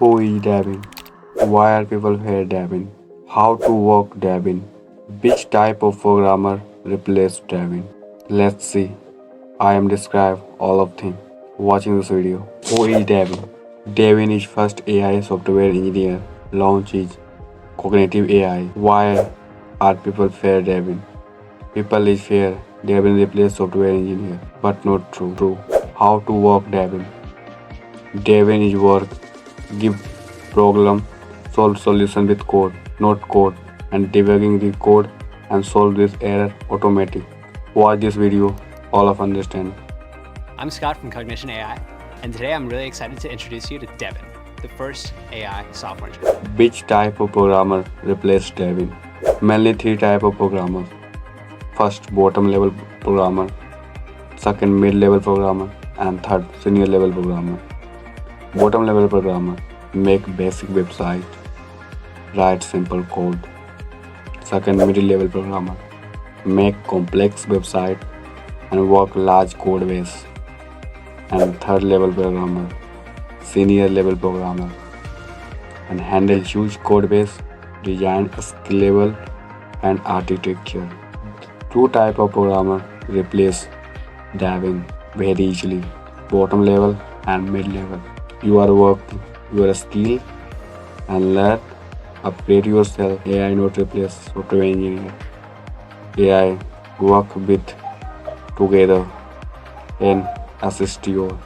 Who is Devin? Why are people here Devin? How to work Devin? Which type of programmer replaced Devin? Let's see. I am describe all of things watching this video. Who is Devin? Devin is first AI software engineer. Launch is cognitive AI. Why are people fear Devin? People is fear Devin replace software engineer, but not true. How to work Devin? Devin is work, give problem, solve solution with code, not code, and debugging the code and solve this error automatic. Watch this video, all of understand. I'm Scott from Cognition AI, and today I'm really excited to introduce you to Devin, the first AI software engineer. Which type of programmer replaced Devin? Mainly three type of programmers. First, bottom level programmer. Second, mid level programmer. And third, senior level programmer. Bottom level programmer make basic website, write simple code. Second, middle level programmer make complex website and work large code base. And third level programmer, senior level programmer, and handle huge code base, design scalable and architecture. Two type of programmer replace Devin very easily, bottom level and mid level. You are working your skill and learn, upgrade yourself. AI not replace software engineer. AI work with together and assist you.